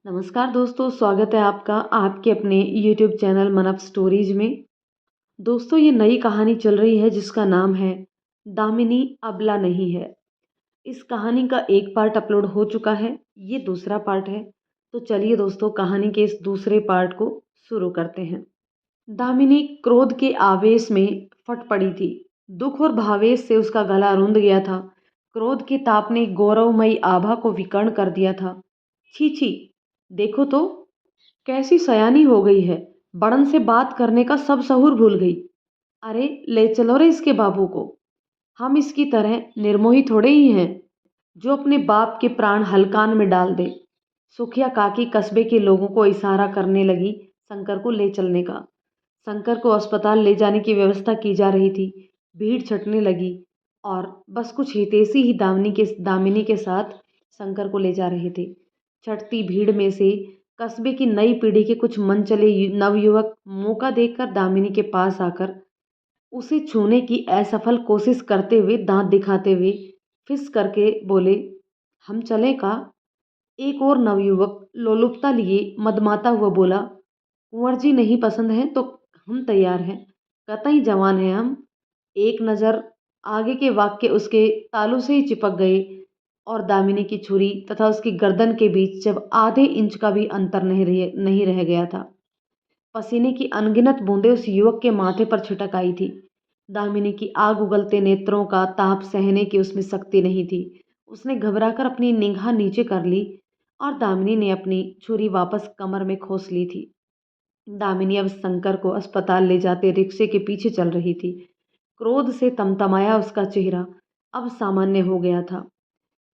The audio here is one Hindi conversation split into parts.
नमस्कार दोस्तों, स्वागत है आपका आपके अपने यूट्यूब चैनल मन अप स्टोरीज में। दोस्तों, ये नई कहानी चल रही है जिसका नाम है दामिनी अबला नहीं है। इस कहानी का एक पार्ट अपलोड हो चुका है, ये दूसरा पार्ट है। तो चलिए दोस्तों, कहानी के इस दूसरे पार्ट को शुरू करते हैं। दामिनी क्रोध के आवेश में फट पड़ी थी। दुख और भावेश से उसका गला रुंध गया था। क्रोध के ताप ने गौरवमयी आभा को विकर्ण कर दिया था। छी छी, देखो तो कैसी सयानी हो गई है। बड़न से बात करने का सब सहूर भूल गई। अरे ले चलो रे इसके बाबू को। हम इसकी तरह निर्मोही थोड़े ही हैं जो अपने बाप के प्राण हलकान में डाल दे। सुखिया काकी कस्बे के लोगों को इशारा करने लगी शंकर को ले चलने का। शंकर को अस्पताल ले जाने की व्यवस्था की जा रही थी। भीड़ छटने लगी और बस कुछ हितैषी ही दामिनी के साथ शंकर को ले जा रहे थे। छटती भीड़ में से कस्बे की नई पीढ़ी के कुछ मन चले नवयुवक मौका देखकर दामिनी के पास आकर उसे छूने की असफल कोशिश करते हुए दांत दिखाते हुए फिस करके बोले, हम चलें का? एक और नवयुवक लोलुपता लिए मदमाता हुआ बोला, कुंवर जी नहीं पसंद है तो हम तैयार हैं, कतई जवान हैं हम। एक नज़र आगे के वाक्य उसके तालू से ही चिपक गए और दामिनी की छुरी तथा उसकी गर्दन के बीच जब आधे इंच का भी अंतर नहीं रह गया था। पसीने की अनगिनत बूंदें उस युवक के माथे पर छिटक आई थी। दामिनी की आग उगलते नेत्रों का ताप सहने की उसमें शक्ति नहीं थी। उसने घबराकर अपनी निगाह नीचे कर ली और दामिनी ने अपनी छुरी वापस कमर में खोस ली थी। दामिनी अब शंकर को अस्पताल ले जाते रिक्शे के पीछे चल रही थी। क्रोध से तमतमाया उसका चेहरा अब सामान्य हो गया था,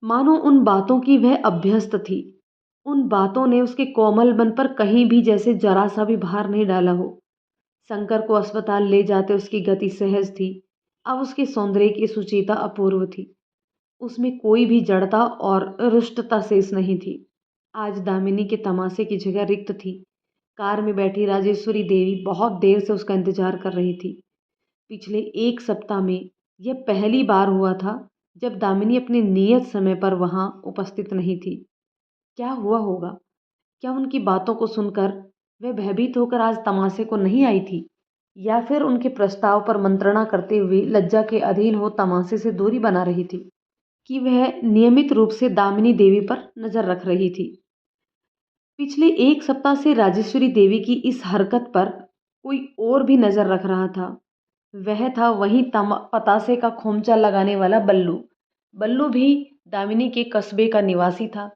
मानो उन बातों की वह अभ्यस्त थी। उन बातों ने उसके कोमल मन पर कहीं भी जैसे जरा सा भी भार नहीं डाला हो। शंकर को अस्पताल ले जाते उसकी गति सहज थी। अब उसके सौंदर्य की सुचिता अपूर्व थी। उसमें कोई भी जड़ता और रुष्टता शेष नहीं थी। आज दामिनी के तमाशे की जगह रिक्त थी। कार में बैठी राजेश्वरी देवी बहुत देर से उसका इंतजार कर रही थी। पिछले एक सप्ताह में यह पहली बार हुआ था जब दामिनी अपने नियत समय पर वहां उपस्थित नहीं थी। क्या हुआ होगा? क्या उनकी बातों को सुनकर वह भयभीत होकर आज तमाशे को नहीं आई थी, या फिर उनके प्रस्ताव पर मंत्रणा करते हुए लज्जा के अधीन हो तमाशे से दूरी बना रही थी, कि वह नियमित रूप से दामिनी देवी पर नजर रख रही थी। पिछले एक सप्ताह से राजेश्वरी देवी की इस हरकत पर कोई और भी नजर रख रहा था। वह था वही पतासे का खोमचा लगाने वाला बल्लू। बल्लू भी दामिनी के कस्बे का निवासी था।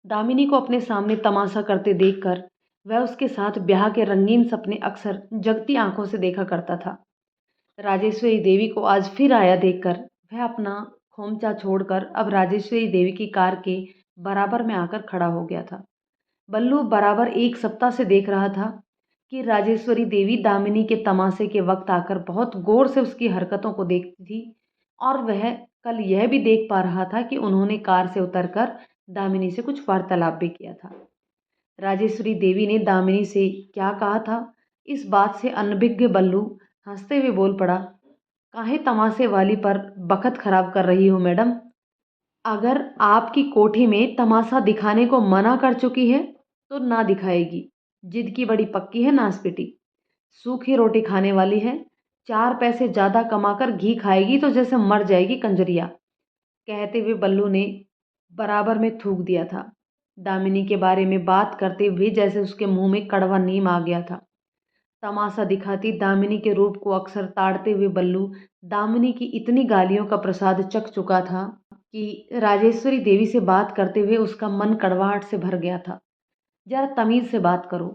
दामिनी को अपने सामने तमाशा करते देखकर वह उसके साथ ब्याह के रंगीन सपने अक्सर जगती आंखों से देखा करता था। राजेश्वरी देवी को आज फिर आया देखकर वह अपना खोमचा छोड़कर अब राजेश्वरी देवी की कार के बराबर में आकर खड़ा हो गया था। बल्लू बराबर एक सप्ताह से देख रहा था कि राजेश्वरी देवी दामिनी के तमाशे के वक्त आकर बहुत गौर से उसकी हरकतों को देखती थी, और वह कल यह भी देख पा रहा था कि उन्होंने कार से उतरकर दामिनी से कुछ वार्तालाप भी किया था। राजेश्वरी देवी ने दामिनी से क्या कहा था, इस बात से अनभिज्ञ बल्लू हंसते हुए बोल पड़ा, काहे तमाशे वाली पर बखत खराब कर रही हो मैडम? अगर आपकी कोठी में तमाशा दिखाने को मना कर चुकी है तो ना दिखाएगी। जिद की बड़ी पक्की है नासपिटी। सूखी रोटी खाने वाली है। 4 पैसे ज्यादा कमाकर घी खाएगी तो जैसे मर जाएगी कंजरिया। कहते हुए बल्लू ने बराबर में थूक दिया था। दामिनी के बारे में बात करते हुए जैसे उसके मुंह में कड़वा नीम आ गया था। तमाशा दिखाती दामिनी के रूप को अक्सर ताड़ते हुए बल्लू दामिनी की इतनी गालियों का प्रसाद चख चुका था कि राजेश्वरी देवी से बात करते हुए उसका मन कड़वाहट से भर गया था। जरा तमीज से बात करो।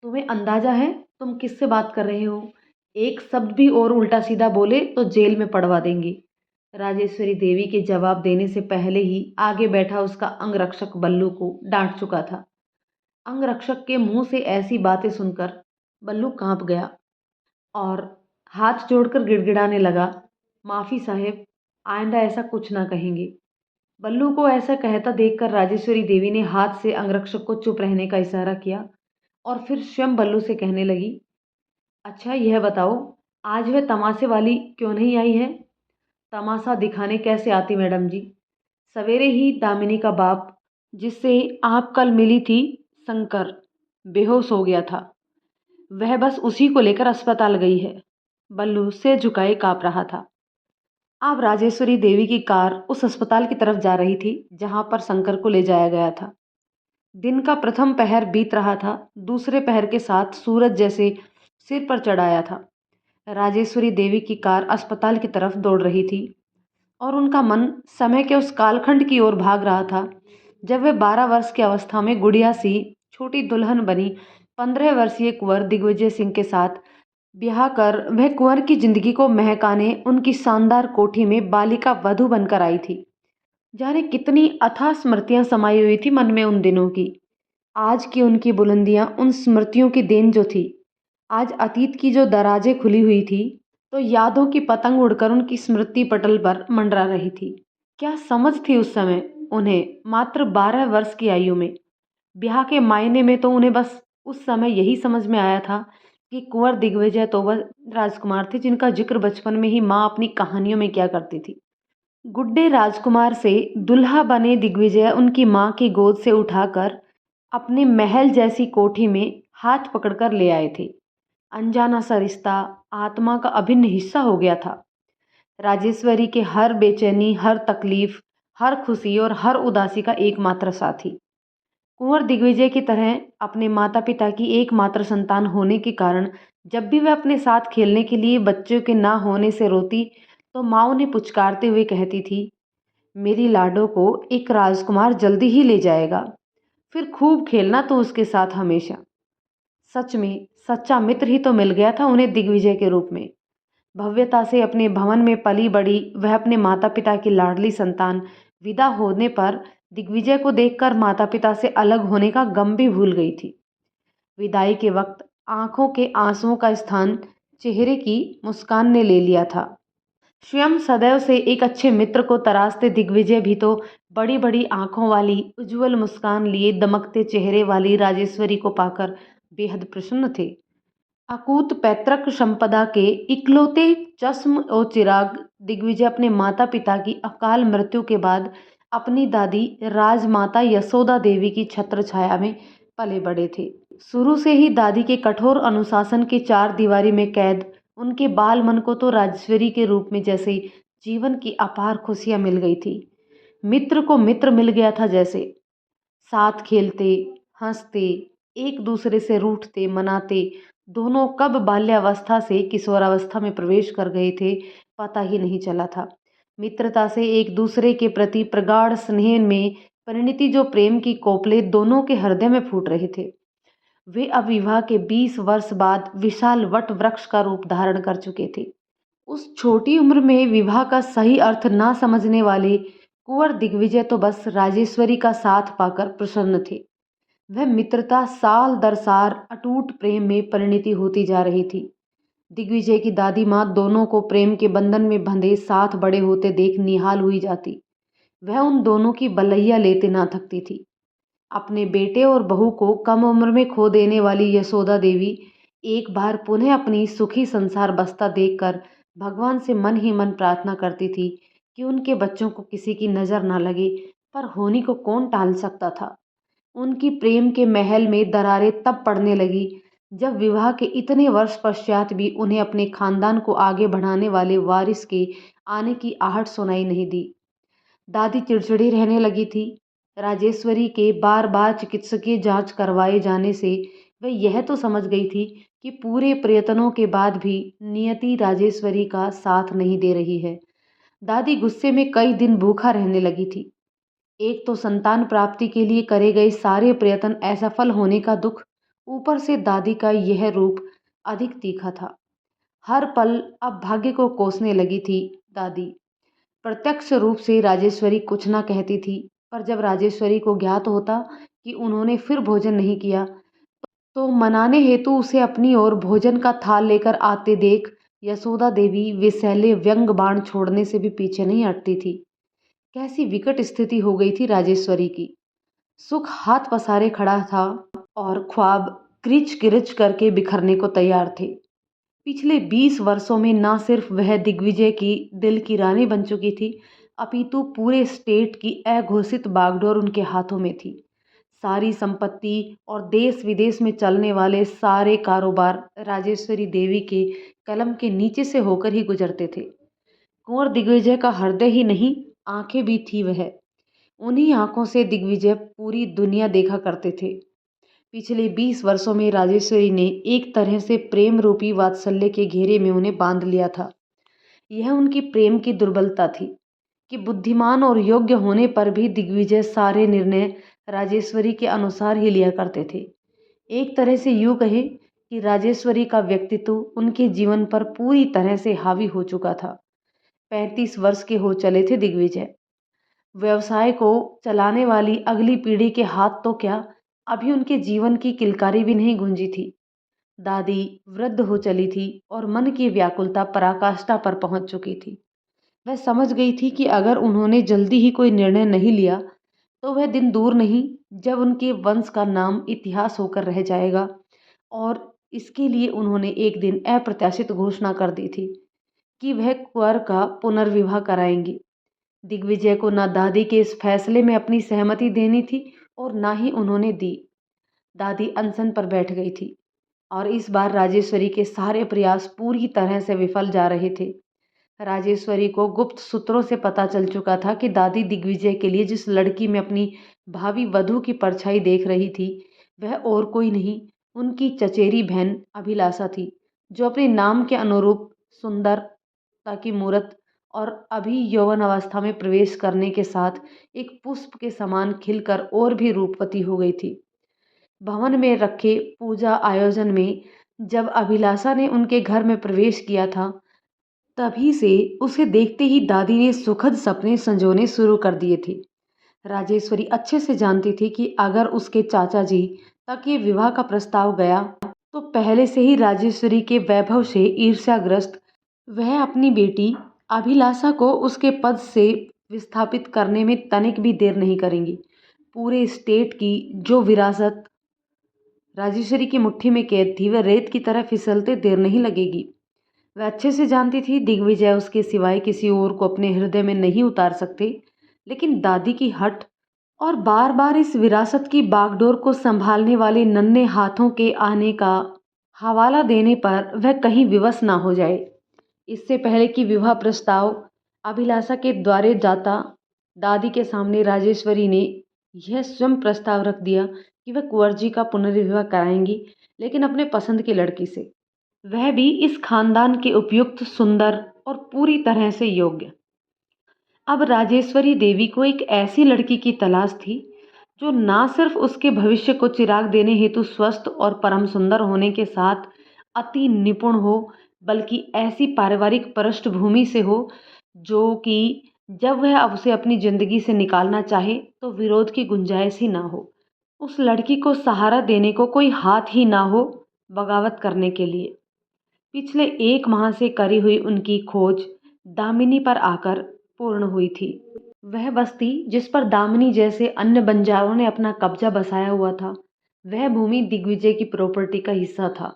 तुम्हें अंदाजा है तुम किससे बात कर रहे हो? एक शब्द भी और उल्टा सीधा बोले तो जेल में पड़वा देंगी। राजेश्वरी देवी के जवाब देने से पहले ही आगे बैठा उसका अंगरक्षक बल्लू को डांट चुका था। अंगरक्षक के मुंह से ऐसी बातें सुनकर बल्लू कांप गया और हाथ जोड़कर गिड़गिड़ाने लगा, माफी साहेब, आइंदा ऐसा कुछ ना कहेंगे। बल्लू को ऐसा कहता देखकर राजेश्वरी देवी ने हाथ से अंगरक्षक को चुप रहने का इशारा किया और फिर स्वयं बल्लू से कहने लगी, अच्छा यह बताओ, आज वह तमाशे वाली क्यों नहीं आई है? तमाशा दिखाने कैसे आती मैडम जी? सवेरे ही दामिनी का बाप जिससे आप कल मिली थी शंकर बेहोश हो गया था। वह बस उसी को लेकर अस्पताल गई है। बल्लू सिर झुकाए काँप रहा था। अब राजेश्वरी देवी की कार उस अस्पताल की तरफ जा रही थी जहां पर शंकर को ले जाया गया था। दिन का प्रथम पहर बीत रहा था। दूसरे पहर के साथ सूरज जैसे सिर पर चढ़ाया था। राजेश्वरी देवी की कार अस्पताल की तरफ दौड़ रही थी और उनका मन समय के उस कालखंड की ओर भाग रहा था जब वे 12 वर्ष की अवस्था में गुड़िया सी छोटी दुल्हन बनी 15 वर्षीय कुंवर दिग्विजय सिंह के साथ ब्याह कर वह कुंवर की जिंदगी को महकाने उनकी शानदार कोठी में बालिका वधू बनकर आई थी। जाने कितनी अथाह स्मृतियां समाई हुई थी मन में उन दिनों की। आज की उनकी बुलंदियां उन स्मृतियों की देन जो थी। आज अतीत की जो दराजें खुली हुई थी तो यादों की पतंग उड़कर उनकी स्मृति पटल पर मंडरा रही थी। क्या समझ थी उस समय उन्हें, मात्र 12 वर्ष की आयु में। ब्याह के मायने में तो उन्हें बस उस समय यही समझ में आया था कि कुंवर दिग्विजय तो वह राजकुमार थे जिनका जिक्र बचपन में ही माँ अपनी कहानियों में किया करती थी। गुड्डे राजकुमार से दुल्हा बने दिग्विजय उनकी माँ की गोद से उठाकर अपने महल जैसी कोठी में हाथ पकड़कर ले आए थे। अनजाना सा रिश्ता आत्मा का अभिन्न हिस्सा हो गया था। राजेश्वरी के हर बेचैनी, हर तकलीफ, हर खुशी और हर उदासी का एकमात्र साथी। कुंवर दिग्विजय की तरह अपने माता पिता की एकमात्र संतान होने के कारण जब भी वह अपने साथ खेलने के लिए बच्चों के ना होने से रोती तो माँ उन्हें पुचकारते हुए कहती थी, मेरी लाडो को एक राजकुमार जल्दी ही ले जाएगा, फिर खूब खेलना तो उसके साथ हमेशा। सच में सच्चा मित्र ही तो मिल गया था उन्हें दिग्विजय के रूप में। भव्यता से अपने भवन में पली बड़ी वह अपने माता पिता की लाडली संतान विदा होने पर दिग्विजय को देखकर माता पिता से अलग होने का गम भी भूल गई थी। विदाई के वक्त आंखों के आंसुओं का स्थान चेहरे की मुस्कान ने ले लिया था। स्वयं सदैव से एक अच्छे मित्र को तराशते दिग्विजय भी तो बड़ी बड़ी आंखों वाली उज्जवल मुस्कान लिए दमकते चेहरे वाली राजेश्वरी को पाकर बेहद प्रसन्न थे। अकूत पैतृक संपदा के इकलौते चश्म और चिराग दिग्विजय अपने माता पिता की अकाल मृत्यु के बाद अपनी दादी राजमाता यशोदा देवी की छत्र छाया में पले बड़े थे। शुरू से ही दादी के कठोर अनुशासन के चार दीवारी में कैद उनके बाल मन को तो राजेश्वरी के रूप में जैसे जीवन की अपार खुशियां मिल गई थी। मित्र को मित्र मिल गया था जैसे। साथ खेलते, हंसते, एक दूसरे से रूठते मनाते, दोनों कब बाल्यावस्था से किशोरावस्था में प्रवेश कर गए थे पता ही नहीं चला था। मित्रता से एक दूसरे के प्रति प्रगाढ़ स्नेह में परिणति जो प्रेम की कोपले दोनों के हृदय में फूट रहे थे, वे अब विवाह के 20 वर्ष बाद विशाल वट वृक्ष का रूप धारण कर चुके थे। उस छोटी उम्र में विवाह का सही अर्थ ना समझने वाले कुंवर दिग्विजय तो बस राजेश्वरी का साथ पाकर प्रसन्न थे। वह मित्रता साल दर साल अटूट प्रेम में परिणति होती जा रही थी। दिग्विजय की दादी माँ दोनों को प्रेम के बंधन में बंधे साथ बड़े होते देख निहाल हुई जाती। वह उन दोनों की बलैया लेते ना थकती थी। अपने बेटे और बहू को कम उम्र में खो देने वाली यशोदा देवी एक बार पुनः अपनी सुखी संसार बसता देखकर भगवान से मन ही मन प्रार्थना करती थी कि उनके बच्चों को किसी की नज़र ना लगे, पर होनी को कौन टाल सकता था। उनकी प्रेम के महल में दरारें तब पड़ने लगी जब विवाह के इतने वर्ष पश्चात भी उन्हें अपने खानदान को आगे बढ़ाने वाले वारिस के आने की आहट सुनाई नहीं दी। दादी चिड़चिड़ी रहने लगी थी। राजेश्वरी के बार बार चिकित्सकीय जांच करवाए जाने से वह यह तो समझ गई थी कि पूरे प्रयत्नों के बाद भी नियति राजेश्वरी का साथ नहीं दे रही है। दादी गुस्से में कई दिन भूखा रहने लगी थी। एक तो संतान प्राप्ति के लिए करे गए सारे प्रयत्न असफल होने का दुख, ऊपर से दादी का यह रूप अधिक तीखा था। हर पल अब भाग्य को कोसने लगी थी दादी। प्रत्यक्ष रूप से राजेश्वरी कुछ ना कहती थी, पर जब राजेश्वरी को ज्ञात होता कि उन्होंने फिर भोजन नहीं किया तो मनाने हेतु उसे अपनी ओर भोजन का थाल लेकर आते देख यशोदा देवी विषैले व्यंग बाण छोड़ने से भी पीछे नहीं हटती थी। कैसी विकट स्थिति हो गई थी राजेश्वरी की। सुख हाथ पसारे खड़ा था और ख्वाब क्रिच किरिच करके बिखरने को तैयार थे। पिछले 20 वर्षों में ना सिर्फ वह दिग्विजय की दिल की रानी बन चुकी थी, अपितु पूरे स्टेट की अघोषित बागडोर उनके हाथों में थी। सारी संपत्ति और देश विदेश में चलने वाले सारे कारोबार राजेश्वरी देवी के कलम के नीचे से होकर ही गुजरते थे। कुंवर दिग्विजय का हृदय ही नहीं, आंखें भी थी वह। उन्हीं आंखों से दिग्विजय पूरी दुनिया देखा करते थे। पिछले 20 वर्षों में राजेश्वरी ने एक तरह से प्रेम रूपी वात्सल्य के घेरे में उन्हें बांध लिया था। यह उनकी प्रेम की दुर्बलता थी कि बुद्धिमान और योग्य होने पर भी दिग्विजय सारे निर्णय राजेश्वरी के अनुसार ही लिया करते थे। एक तरह से यूं कहें कि राजेश्वरी का व्यक्तित्व उनके जीवन पर पूरी तरह से हावी हो चुका था। 35 वर्ष के हो चले थे दिग्विजय। व्यवसाय को चलाने वाली अगली पीढ़ी के हाथ तो क्या, अभी उनके जीवन की किलकारी भी नहीं गूंजी थी। दादी वृद्ध हो चली थी और मन की व्याकुलता पराकाष्ठा पर पहुंच चुकी थी। वह समझ गई थी कि अगर उन्होंने जल्दी ही कोई निर्णय नहीं लिया तो वह दिन दूर नहीं जब उनके वंश का नाम इतिहास होकर रह जाएगा। और इसके लिए उन्होंने एक दिन अप्रत्याशित घोषणा कर दी थी कि वह कुंवर का पुनर्विवाह कराएंगी। दिग्विजय को ना दादी के इस फैसले में अपनी सहमति देनी थी और ना ही उन्होंने दी। दादी अनशन पर बैठ गई थी और इस बार राजेश्वरी के सारे प्रयास पूरी तरह से विफल जा रहे थे। राजेश्वरी को गुप्त सूत्रों से पता चल चुका था कि दादी दिग्विजय के लिए जिस लड़की में अपनी भावी वधू की परछाई देख रही थी वह और कोई नहीं, उनकी चचेरी बहन अभिलाषा थी, जो अपने नाम के अनुरूप सुंदरता की मूरत और अभी यौवन अवस्था में प्रवेश करने के साथ एक पुष्प के समान खिलकर और भी रूपवती हो गई थी। भवन में रखे पूजा आयोजन में जब अभिलाषा ने उनके घर में प्रवेश किया था, तभी से उसे देखते ही दादी ने सुखद सपने संजोने शुरू कर दिए थे। राजेश्वरी अच्छे से जानती थी कि अगर उसके चाचा जी तक ये विवाह का प्रस्ताव गया तो पहले से ही राजेश्वरी के वैभव से ईर्ष्याग्रस्त वह अपनी बेटी अभिलाषा को उसके पद से विस्थापित करने में तनिक भी देर नहीं करेंगी। पूरे स्टेट की जो विरासत राजेश्वरी की मुट्ठी में कैद थी वह रेत की तरह फिसलते देर नहीं लगेगी। वह अच्छे से जानती थी दिग्विजय उसके सिवाय किसी और को अपने हृदय में नहीं उतार सकते, लेकिन दादी की हठ और बार बार इस विरासत की बागडोर को संभालने वाले नन्हे हाथों के आने का हवाला देने पर वह कहीं विवश ना हो जाए। इससे पहले कि विवाह प्रस्ताव अभिलाषा के द्वारे जाता, दादी के सामने राजेश्वरी ने यह स्वयं प्रस्ताव रख दिया कि वह कुंवर जी का पुनर्विवाह कराएंगी, लेकिन अपने पसंद की लड़की से, वह भी इस खानदान के उपयुक्त, सुंदर और पूरी तरह से योग्य। अब राजेश्वरी देवी को एक ऐसी लड़की की तलाश थी जो ना सिर्फ उसके भविष्य को चिराग देने हेतु स्वस्थ और परम सुंदर होने के साथ अति निपुण हो, बल्कि ऐसी पारिवारिक पृष्ठभूमि से हो जो कि जब वह अब उसे अपनी जिंदगी से निकालना चाहे तो विरोध की गुंजाइश ही ना हो। उस लड़की को सहारा देने को कोई हाथ ही ना हो बगावत करने के लिए। पिछले 1 माह से करी हुई उनकी खोज दामिनी पर आकर पूर्ण हुई थी। वह बस्ती जिस पर दामिनी जैसे अन्य बंजारों ने अपना कब्जा बसाया हुआ था, वह भूमि दिग्विजय की प्रॉपर्टी का हिस्सा था।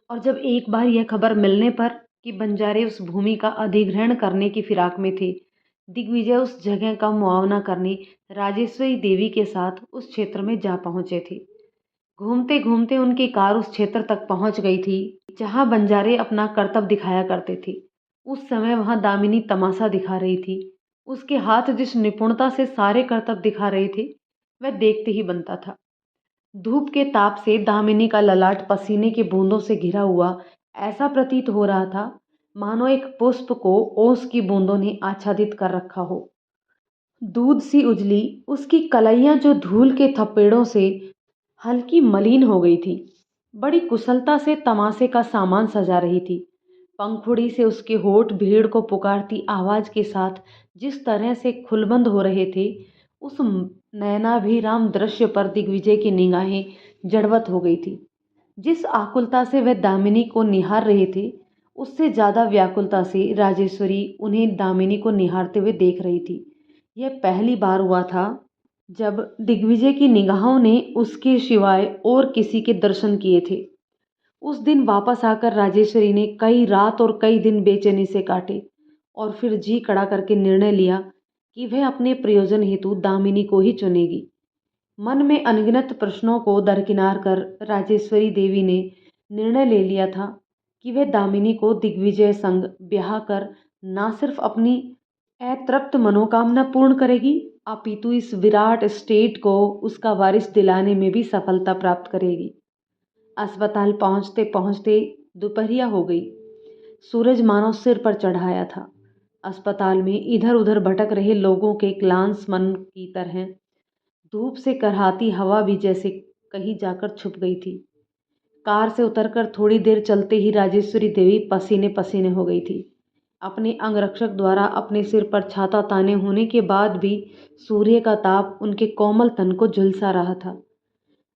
और जब एक बार यह खबर मिलने पर कि बंजारे उस भूमि का अधिग्रहण करने की फिराक में थे, दिग्विजय उस जगह का मुआवना करने राजेश्वरी देवी के साथ उस क्षेत्र में जा पहुंचे थे। घूमते घूमते उनकी कार उस क्षेत्र तक पहुंच गई थी जहां बंजारे अपना करतब दिखाया करते थे। उस समय वहां दामिनी तमाशा दिखा रही थी। उसके हाथ जिस निपुणता से सारे करतब दिखा रहे थे वह देखते ही बनता था। धूप के ताप से दामिनी का ललाट पसीने की बूंदों से घिरा हुआ ऐसा प्रतीत हो रहा था मानो एक पुष्प को ओस की बूंदों ने आच्छादित कर रखा हो। दूध सी उजली उसकी कलाइयां जो धूल के थपेड़ों से हल्की मलिन हो गई थी, बड़ी कुशलता से तमाशे का सामान सजा रही थी। पंखुड़ी से उसके होठ भीड़ को पुकारती आवाज के साथ जिस तरह से खुलबंद हो रहे थे, उस नयनाभिराम दृश्य पर दिग्विजय की निगाहें जड़वत हो गई थी। जिस आकुलता से वह दामिनी को निहार रहे थे, उससे ज्यादा व्याकुलता से राजेश्वरी उन्हें दामिनी को निहारते हुए देख रही थी। यह पहली बार हुआ था जब दिग्विजय की निगाहों ने उसके सिवाय और किसी के दर्शन किए थे। उस दिन वापस आकर राजेश्वरी ने कई रात और कई दिन बेचैनी से काटे और फिर जी कड़ा करके निर्णय लिया कि वह अपने प्रयोजन हेतु दामिनी को ही चुनेगी। मन में अनगिनत प्रश्नों को दरकिनार कर राजेश्वरी देवी ने निर्णय ले लिया था कि वह दामिनी को दिग्विजय संग ब्याह कर न सिर्फ अपनी अतृप्त मनोकामना पूर्ण करेगी, अपितु इस विराट स्टेट को उसका वारिस दिलाने में भी सफलता प्राप्त करेगी। अस्पताल पहुंचते पहुंचते दोपहरिया हो गई। सूरज मानो सिर पर चढ़ाया था। अस्पताल में इधर उधर भटक रहे लोगों के क्लांस मन की तरह धूप से करहाती हवा भी जैसे कहीं जाकर छुप गई थी। कार से उतरकर थोड़ी देर चलते ही राजेश्वरी देवी पसीने पसीने हो गई थी। अपने अंगरक्षक द्वारा अपने सिर पर छाता ताने होने के बाद भी सूर्य का ताप उनके कोमल तन को झुलसा रहा था।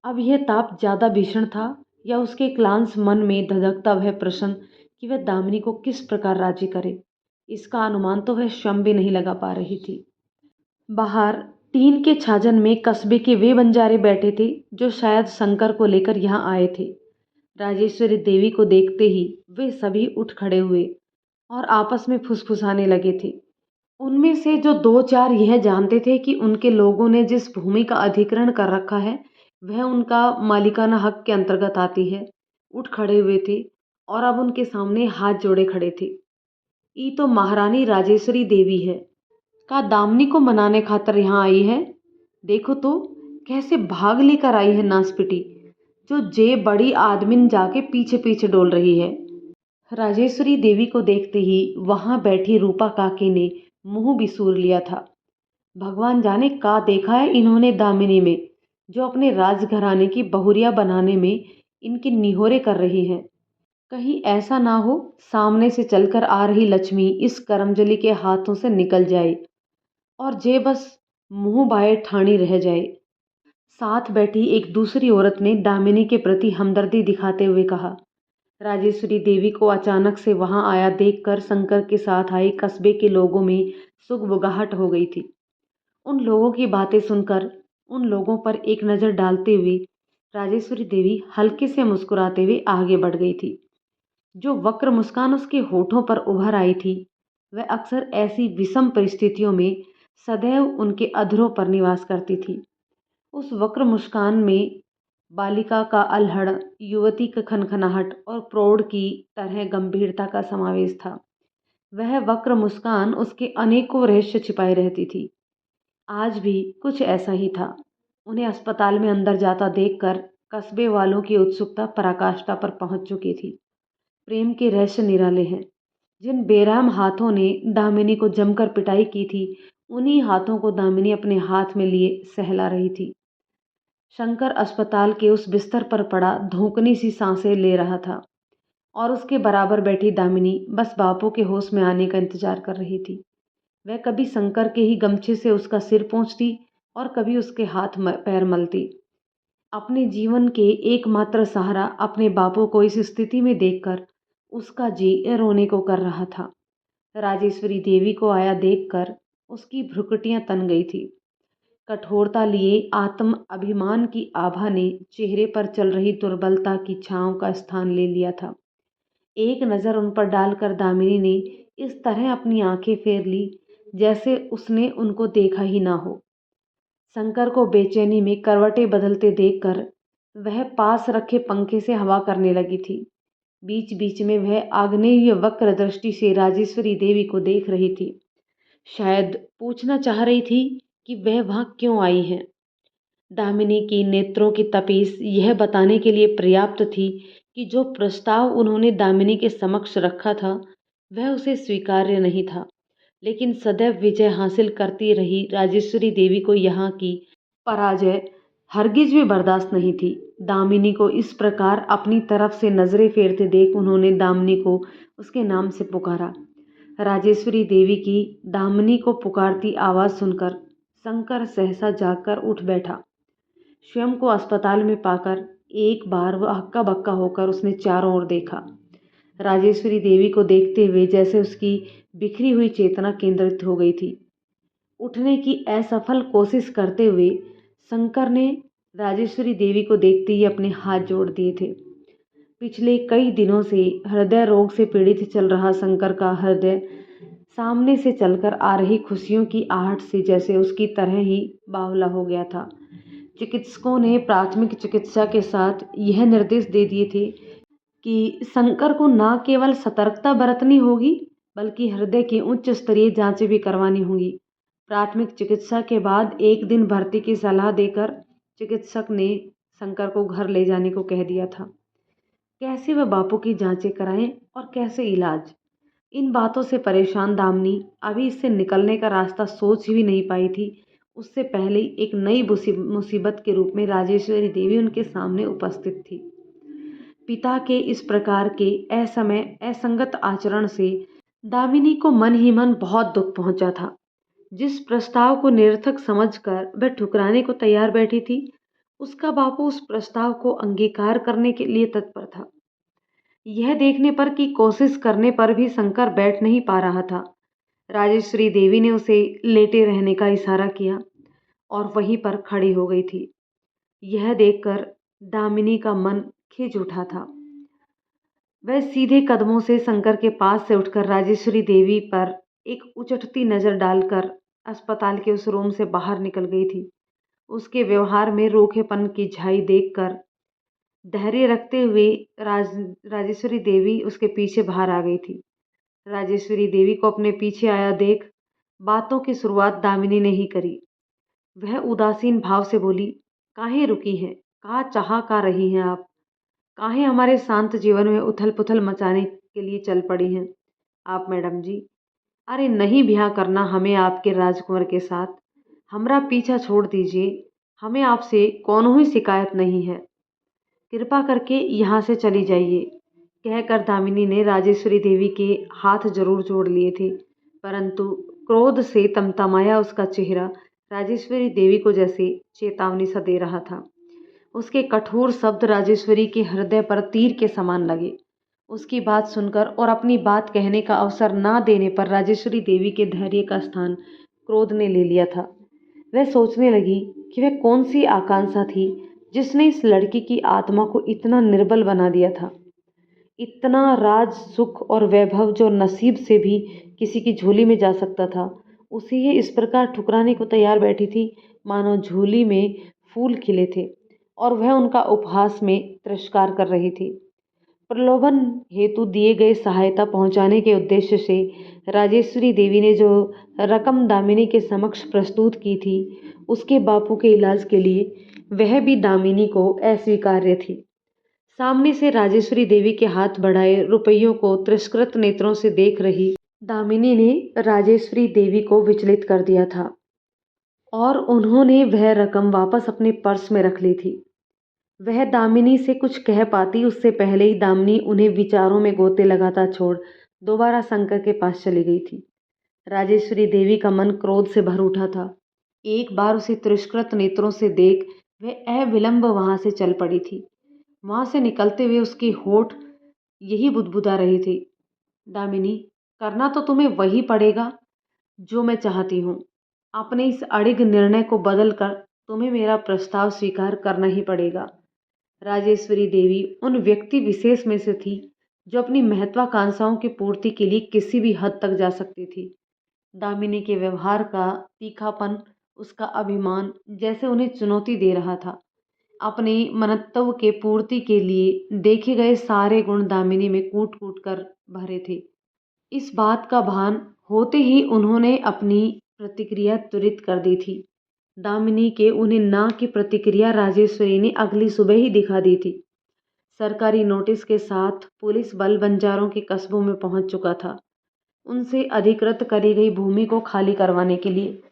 अब यह ताप ज्यादा भीषण था या उसके क्लांस मन में धधकता वह प्रश्न कि वह दामिनी को किस प्रकार राजी करे, इसका अनुमान तो वह स्वयं भी नहीं लगा पा रही थी। बाहर टीन के छाजन में कस्बे के वे बंजारे बैठे थे जो शायद शंकर को लेकर यहाँ आए थे। राजेश्वरी देवी को देखते ही वे सभी उठ खड़े हुए और आपस में फुसफुसाने लगे थे। उनमें से जो दो चार यह जानते थे कि उनके लोगों ने जिस भूमि का अधिग्रहण कर रखा है वह उनका मालिकाना हक के अंतर्गत आती है, उठ खड़े हुए थे और अब उनके सामने हाथ जोड़े खड़े थे। ई तो महारानी राजेश्वरी देवी है, का दामिनी को मनाने खातर यहाँ आई है। देखो तो कैसे भाग लेकर आई है नासपिटी, जो जे बड़ी आदमीन जाके पीछे पीछे डोल रही है। राजेश्वरी देवी को देखते ही वहां बैठी रूपा काकी ने मुंह बिसूर लिया था। भगवान जाने का देखा है इन्होंने दामिनी में, जो अपने राजघराने की बहुरिया बनाने में इनकी निहोरे कर रही है। कहीं ऐसा ना हो सामने से चलकर आ रही लक्ष्मी इस करमजली के हाथों से निकल जाए और जे बस मुंह बाए ठाणी रह जाए। साथ बैठी एक दूसरी औरत ने दामिनी के प्रति हमदर्दी दिखाते हुए कहा। राजेश्वरी देवी को अचानक से वहां आया देखकर शंकर के साथ आए कस्बे के लोगों में सुगबुगाहट हो गई थी। उन लोगों की बातें सुनकर उन लोगों पर एक नज़र डालते हुए राजेश्वरी देवी हल्के से मुस्कुराते हुए आगे बढ़ गई थी। जो वक्र मुस्कान उसके होठों पर उभर आई थी वह अक्सर ऐसी विषम परिस्थितियों में सदैव उनके अधरों पर निवास करती थी। उस वक्र मुस्कान में बालिका का अल्हड़, युवती का खनखनाहट और प्रौढ़ की तरह गंभीरता का समावेश था। वह वक्र मुस्कान उसके अनेकों रहस्य छिपाए रहती थी। आज भी कुछ ऐसा ही था। उन्हें अस्पताल में अंदर जाता देखकर कस्बे वालों की उत्सुकता पराकाष्ठा पर पहुंच चुकी थी। प्रेम के रहस्य निराले हैं। जिन बेरहम हाथों ने दामिनी को जमकर पिटाई की थी उन्हीं हाथों को दामिनी अपने हाथ में लिए सहला रही थी। शंकर अस्पताल के उस बिस्तर पर पड़ा धोंकनी सी सांसें ले रहा था और उसके बराबर बैठी दामिनी बस बापू के होश में आने का इंतजार कर रही थी। वह कभी शंकर के ही गमछे से उसका सिर पोंछती और कभी उसके हाथ पैर मलती। अपने जीवन के एकमात्र सहारा अपने बापू को इस स्थिति में देखकर उसका जी रोने को कर रहा था। राजेश्वरी देवी को आया देखकर उसकी भ्रुकुटियां तन गई थी। कठोरता लिए आत्म अभिमान की आभा ने चेहरे पर चल रही दुर्बलता की छांव का स्थान ले लिया था। एक नज़र उन पर डालकर दामिनी ने इस तरह अपनी आंखें फेर ली जैसे उसने उनको देखा ही ना हो। शंकर को बेचैनी में करवटें बदलते देखकर वह पास रखे पंखे से हवा करने लगी थी। बीच बीच में वह आग्नेय वक्र दृष्टि से राजेश्वरी देवी को देख रही थी। शायद पूछना चाह रही थी कि वह वहां क्यों आई है। दामिनी की नेत्रों की तपीस यह बताने के लिए पर्याप्त थी कि जो प्रस्ताव उन्होंने दामिनी के समक्ष रखा था वह उसे स्वीकार्य नहीं था, लेकिन सदैव विजय हासिल करती रही राजेश्वरी देवी को यहाँ की पराजय हरगिज भी बर्दाश्त नहीं थी। दामिनी को इस प्रकार अपनी तरफ से नजरें फेरते देख उन्होंने दामिनी को उसके नाम से पुकारा। राजेश्वरी देवी की दामिनी को पुकारती आवाज सुनकर शंकर सहसा जागकर उठ बैठा। स्वयं को अस्पताल में पाकर एक बार वह हक्का बक्का होकर उसने चारों ओर देखा। राजेश्वरी देवी को देखते हुए जैसे उसकी बिखरी हुई चेतना केंद्रित हो गई थी। उठने की असफल कोशिश करते हुए शंकर ने राजेश्वरी देवी को देखते ही अपने हाथ जोड़ दिए थे। पिछले कई दिनों से हृदय रोग से पीड़ित चल रहा शंकर का हृदय सामने से चलकर आ रही खुशियों की आहट से जैसे उसकी तरह ही बावला हो गया था। चिकित्सकों ने प्राथमिक चिकित्सा के साथ यह निर्देश दे दिए थे कि शंकर को न केवल सतर्कता बरतनी होगी, बल्कि हृदय की उच्च स्तरीय जांचें भी करवानी होंगी। प्राथमिक चिकित्सा के बाद एक दिन भर्ती की सलाह देकर चिकित्सक ने शंकर को घर ले जाने को कह दिया था। कैसे वह बापू की जांचें कराएं और कैसे इलाज? इन बातों से परेशान दामिनी अभी इससे निकलने का रास्ता सोच भी नहीं पाई थी। उससे पहले ही एक नई मुसीबत के रूप में राजेश्वरी देवी उनके सामने उपस्थित थी। पिता के इस प्रकार के असमय असंगत आचरण से दामिनी को मन ही मन बहुत दुख पहुंचा था। जिस प्रस्ताव को निरर्थक समझकर वह ठुकराने को तैयार बैठी थी, उसका बापू उस प्रस्ताव को अंगीकार करने के लिए तत्पर था। यह देखने पर कि कोशिश करने पर भी शंकर बैठ नहीं पा रहा था, राजेश्वरी देवी ने उसे लेटे रहने का इशारा किया और वहीं पर खड़ी हो गई थी। यह देखकर दामिनी का मन खिंच उठा था। वह सीधे कदमों से शंकर के पास से उठकर राजेश्वरी देवी पर एक उचटती नजर डालकर अस्पताल के उस रूम से बाहर निकल गई थी। उसके व्यवहार में रूखेपन की झाई देखकर धैर्य रखते हुए राजेश्वरी देवी उसके पीछे बाहर आ गई थी। राजेश्वरी देवी को अपने पीछे आया देख बातों की शुरुआत दामिनी ने ही करी। वह उदासीन भाव से बोली, काहे रुकी हैं? कहाँ चाह का रही हैं आप? काहे हमारे शांत जीवन में उथल पुथल मचाने के लिए चल पड़ी हैं आप मैडम जी? अरे नहीं ब्याह करना हमें आपके राजकुंवर के साथ। हमरा पीछा छोड़ दीजिए, हमें आपसे कौनो ही शिकायत नहीं है। कृपा करके यहाँ से चली जाइए। कहकर दामिनी ने राजेश्वरी देवी के हाथ जरूर जोड़ लिए थे, परंतु क्रोध से तमतमाया उसका चेहरा राजेश्वरी देवी को जैसे चेतावनी सा दे रहा था। उसके कठोर शब्द राजेश्वरी के हृदय पर तीर के समान लगे। उसकी बात सुनकर और अपनी बात कहने का अवसर ना देने पर राजेश्वरी देवी के धैर्य का स्थान क्रोध ने ले लिया था। वह सोचने लगी कि वह कौन सी आकांक्षा थी जिसने इस लड़की की आत्मा को इतना निर्बल बना दिया था। इतना राज, सुख और वैभव जो नसीब से भी किसी की झोली में जा सकता था, उसे ये इस प्रकार ठुकराने को तैयार बैठी थी मानो झोली में फूल खिले थे और वह उनका उपहास में तिरस्कार कर रही थी। प्रलोभन हेतु दिए गए सहायता पहुंचाने के उद्देश्य से राजेश्वरी देवी ने जो रकम दामिनी के समक्ष प्रस्तुत की थी, उसके बापू के इलाज के लिए, वह भी दामिनी को अस्वीकार्य थी। सामने से राजेश्वरी देवी के हाथ बढ़ाए रुपयों को तिरस्कृत नेत्रों से देख रही दामिनी ने राजेश्वरी देवी को विचलित कर दिया था और उन्होंने वह रकम वापस अपने पर्स में रख ली थी। वह दामिनी से कुछ कह पाती उससे पहले ही दामिनी उन्हें विचारों में गोते लगाता छोड़ दोबारा शंकर के पास चली गई थी। राजेश्वरी देवी का मन क्रोध से भर उठा था। एक बार उसे तिरस्कृत नेत्रों से देख वह अविलंब वहां से चल पड़ी थी। वहां से निकलते हुए उसकी होठ यही बुदबुदा रही थी, दामिनी, करना तो तुम्हें वही पड़ेगा जो मैं चाहती हूँ। अपने इस अड़िग निर्णय को बदलकर तुम्हें मेरा प्रस्ताव स्वीकार करना ही पड़ेगा। राजेश्वरी देवी उन व्यक्ति विशेष में से थी जो अपनी महत्वाकांक्षाओं की पूर्ति के लिए किसी भी हद तक जा सकती थी। दामिनी के व्यवहार का तीखापन, उसका अभिमान जैसे उन्हें चुनौती दे रहा था। अपने मनत्व के पूर्ति के लिए देखे गए सारे गुण दामिनी में कूट कूट कर भरे थे। इस बात का भान होते ही उन्होंने अपनी प्रतिक्रिया त्वरित कर दी थी। दामिनी के उन्हें ना की प्रतिक्रिया राजेश्वरी ने अगली सुबह ही दिखा दी थी। सरकारी नोटिस के साथ पुलिस बल बंजारों के कस्बों में पहुंच चुका था, उनसे अधिकृत करी गई भूमि को खाली करवाने के लिए।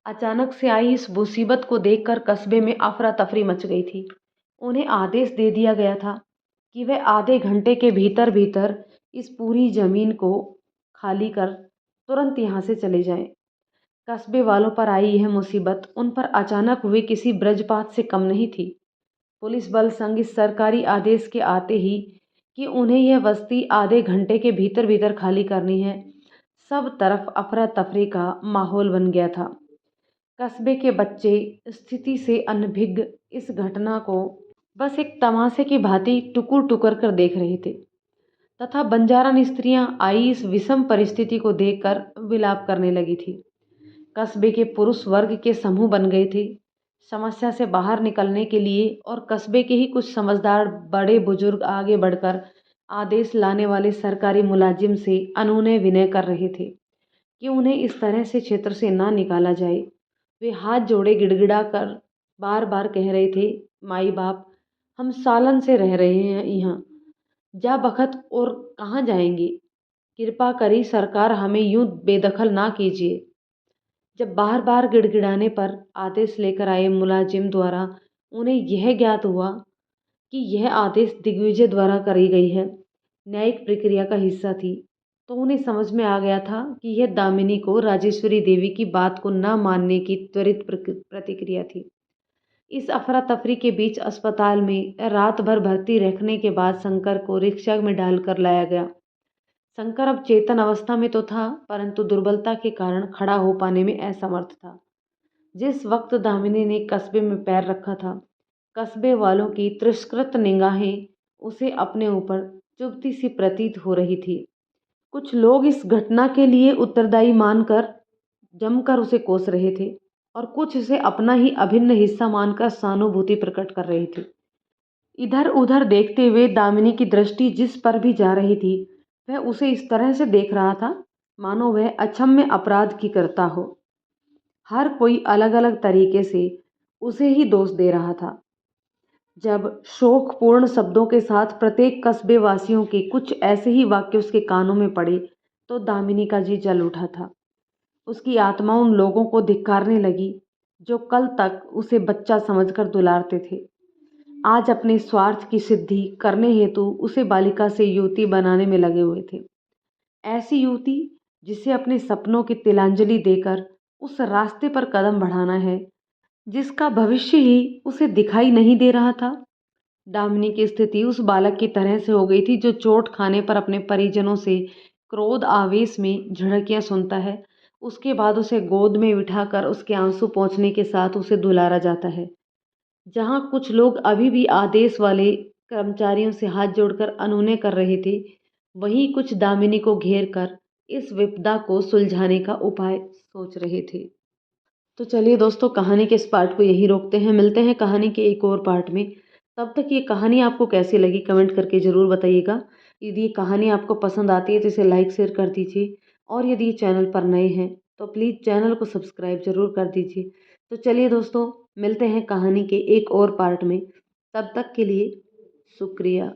अचानक से आई इस मुसीबत को देखकर कस्बे में अफरा तफरी मच गई थी। उन्हें आदेश दे दिया गया था कि वे आधे घंटे के भीतर भीतर इस पूरी जमीन को खाली कर तुरंत यहाँ से चले जाएं। कस्बे वालों पर आई यह मुसीबत उन पर अचानक हुए किसी वज्रपात से कम नहीं थी। पुलिस बल संग इस सरकारी आदेश के आते ही कि उन्हें यह बस्ती आधे घंटे के भीतर भीतर खाली करनी है, सब तरफ अफरा तफरी का माहौल बन गया था। कस्बे के बच्चे स्थिति से अनभिज्ञ इस घटना को बस एक तमाशे की भांति टुकुर टुकर कर देख रहे थे तथा बंजारा स्त्रियां आई इस विषम परिस्थिति को देखकर विलाप करने लगी थी। कस्बे के पुरुष वर्ग के समूह बन गए थे। समस्या से बाहर निकलने के लिए और कस्बे के ही कुछ समझदार बड़े बुजुर्ग आगे बढ़कर आदेश लाने वाले सरकारी मुलाजिम से अनुनय विनय कर रहे थे कि उन्हें इस तरह से क्षेत्र से ना निकाला जाए। वे हाथ जोड़े गिड़गिड़ा कर बार बार कह रहे थे, माई बाप, हम सालन से रह रहे हैं यहाँ, जा बखत और कहाँ जाएंगे। कृपा करी सरकार हमें यूं बेदखल ना कीजिए। जब बार बार गिड़गिड़ाने पर आदेश लेकर आए मुलाजिम द्वारा उन्हें यह ज्ञात हुआ कि यह आदेश दिग्विजय द्वारा करी गई है, न्यायिक प्रक्रिया का हिस्सा थी, तो उन्हें समझ में आ गया था कि यह दामिनी को राजेश्वरी देवी की बात को न मानने की त्वरित प्रतिक्रिया थी। इस अफरा तफरी के बीच अस्पताल में रात भर भर्ती रखने के बाद शंकर को रिक्शा में डालकर लाया गया। शंकर अब चेतन अवस्था में तो था, परंतु दुर्बलता के कारण खड़ा हो पाने में असमर्थ था। जिस वक्त दामिनी ने कस्बे में पैर रखा था, कस्बे वालों की तिरस्कृत निगाहें उसे अपने ऊपर चुभती सी प्रतीत हो रही थी। कुछ लोग इस घटना के लिए उत्तरदायी मानकर जमकर उसे कोस रहे थे और कुछ इसे अपना ही अभिन्न हिस्सा मानकर सहानुभूति प्रकट कर रहे थे। इधर उधर देखते हुए दामिनी की दृष्टि जिस पर भी जा रही थी, वह उसे इस तरह से देख रहा था मानो वह अक्षम्य अपराध की करता हो। हर कोई अलग अलग तरीके से उसे ही दोष दे रहा था। जब शोकपूर्ण शब्दों के साथ प्रत्येक कस्बे वासियों के कुछ ऐसे ही वाक्य उसके कानों में पड़े, तो दामिनी का जी जल उठा था। उसकी आत्मा उन लोगों को धिक्कारने लगी जो कल तक उसे बच्चा समझकर दुलारते थे। आज अपने स्वार्थ की सिद्धि करने हेतु उसे बालिका से युवती बनाने में लगे हुए थे। ऐसी युवती जिसे अपने सपनों की तिलांजलि देकर उस रास्ते पर कदम बढ़ाना है जिसका भविष्य ही उसे दिखाई नहीं दे रहा था। दामिनी की स्थिति उस बालक की तरह से हो गई थी जो चोट खाने पर अपने परिजनों से क्रोध आवेश में झड़कियां सुनता है, उसके बाद उसे गोद में बिठाकर उसके आंसू पोंछने के साथ उसे दुलारा जाता है। जहां कुछ लोग अभी भी आदेश वाले कर्मचारियों से हाथ जोड़कर अनुनय कर रहे थे, वहीं कुछ दामिनी को घेर कर इस विपदा को सुलझाने का उपाय सोच रहे थे। तो चलिए दोस्तों, कहानी के इस पार्ट को यही रोकते हैं। मिलते हैं कहानी के एक और पार्ट में। तब तक ये कहानी आपको कैसी लगी कमेंट करके ज़रूर बताइएगा। यदि ये कहानी आपको पसंद आती है तो इसे लाइक शेयर कर दीजिए, और यदि ये चैनल पर नए हैं तो प्लीज़ चैनल को सब्सक्राइब ज़रूर कर दीजिए। तो चलिए दोस्तों, मिलते हैं कहानी के एक और पार्ट में। तब तक के लिए शुक्रिया।